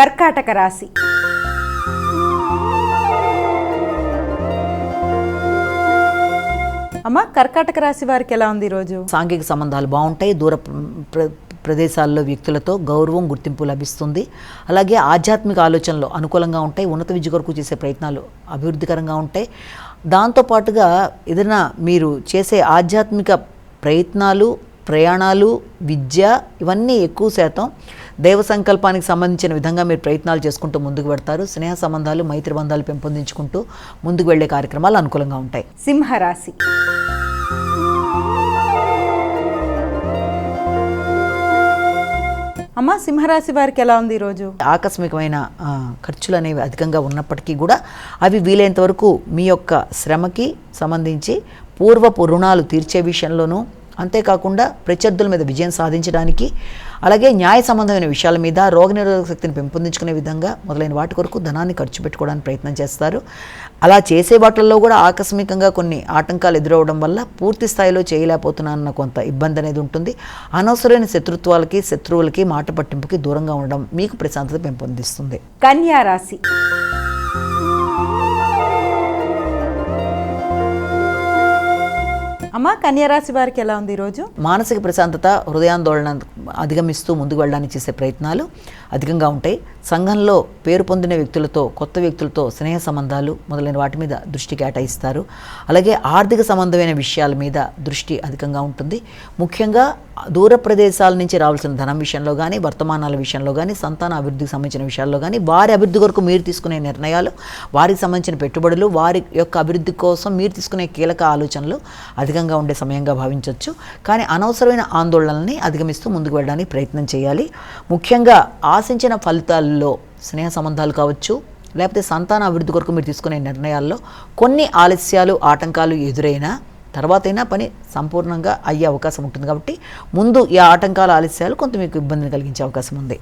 కర్కాటక రాశి. అమ్మ, కర్కాటక రాశి వారికి ఎలా ఉంది ఈరోజు? సాంఘిక సంబంధాలు బాగుంటాయి. దూర ప్రదేశాల్లో వ్యక్తులతో గౌరవం, గుర్తింపు లభిస్తుంది. అలాగే ఆధ్యాత్మిక ఆలోచనలు అనుకూలంగా ఉంటాయి. ఉన్నత విద్య కొరకు చేసే ప్రయత్నాలు అభివృద్ధికరంగా ఉంటాయి. దాంతోపాటుగా ఏదైనా మీరు చేసే ఆధ్యాత్మిక ప్రయత్నాలు, ప్రయాణాలు, విద్య ఇవన్నీ ఎక్కువ శాతం దైవ సంకల్పానికి సంబంధించిన విధంగా మీరు ప్రయత్నాలు చేసుకుంటూ ముందుకు పెడతారు. స్నేహ సంబంధాలు, మైత్రి బంధాలు పెంపొందించుకుంటూ ముందుకు వెళ్ళే కార్యక్రమాలు అనుకూలంగా ఉంటాయి. సింహరాశి. అమ్మ, సింహరాశి వారికి ఎలా ఉంది ఈరోజు? ఆకస్మికమైన ఖర్చులు అనేవి అధికంగా ఉన్నప్పటికీ కూడా అవి వీలైనంత వరకు మీ యొక్క శ్రమకి సంబంధించి పూర్వపు రుణాలు తీర్చే విషయంలోనూ, అంతేకాకుండా ప్రత్యర్థుల మీద విజయం సాధించడానికి, అలాగే న్యాయ సంబంధమైన విషయాల మీద, రోగనిరోధక శక్తిని పెంపొందించుకునే విధంగా మొదలైన వాటి కొరకు ధనాన్ని ఖర్చు పెట్టుకోవడానికి ప్రయత్నం చేస్తారు. అలా చేసే వాటిల్లో కూడా ఆకస్మికంగా కొన్ని ఆటంకాలు ఎదురవడం వల్ల పూర్తి స్థాయిలో చేయలేకపోతున్నానన్న కొంత ఇబ్బంది అనేది ఉంటుంది. అనవసరమైన శత్రువులకి మాట పట్టింపుకి దూరంగా ఉండడం మీకు ప్రశాంతత పెంపొందిస్తుంది. కన్యా రాశి. అమ్మ, కన్యారాశి వారికి ఎలా ఉంది ఈరోజు? మానసిక ప్రశాంతత, హృదయాందోళన అధిగమిస్తూ ముందుకు వెళ్ళడానికి చేసే ప్రయత్నాలు అధికంగా ఉంటాయి. సంఘంలో పేరు పొందిన వ్యక్తులతో, కొత్త వ్యక్తులతో స్నేహ సంబంధాలు మొదలైన వాటి మీద దృష్టి కేటాయిస్తారు. అలాగే ఆర్థిక సంబంధమైన విషయాల మీద దృష్టి అధికంగా ఉంటుంది. ముఖ్యంగా దూర ప్రదేశాల నుంచి రావాల్సిన ధనం విషయంలో కానీ, వర్తమానాల విషయంలో కానీ, సంతాన అభివృద్ధికి సంబంధించిన విషయాల్లో కానీ, వారి అభివృద్ధి కొరకు మీరు తీసుకునే నిర్ణయాలు, వారికి సంబంధించిన పెట్టుబడులు, వారి యొక్క అభివృద్ధి కోసం మీరు తీసుకునే కీలక ఆలోచనలు అధికంగా ఉండే సమయంగా భావించవచ్చు. కానీ అనవసరమైన ఆందోళనల్ని అధిగమిస్తూ ముందుకు వెళ్ళడానికి ప్రయత్నం చేయాలి. ముఖ్యంగా ఆశించిన ఫలితాల్లో స్నేహ సంబంధాలు కావచ్చు, లేకపోతే సంతాన అభివృద్ధి కొరకు మీరు తీసుకునే నిర్ణయాల్లో కొన్ని ఆలస్యాలు, ఆటంకాలు ఎదురైనా తర్వాతైనా పని సంపూర్ణంగా అయ్యే అవకాశం ఉంటుంది. కాబట్టి ముందు ఈ ఆటంకాల, ఆలస్యాలు కొంత మీకు ఇబ్బందిని కలిగించే అవకాశం ఉంది.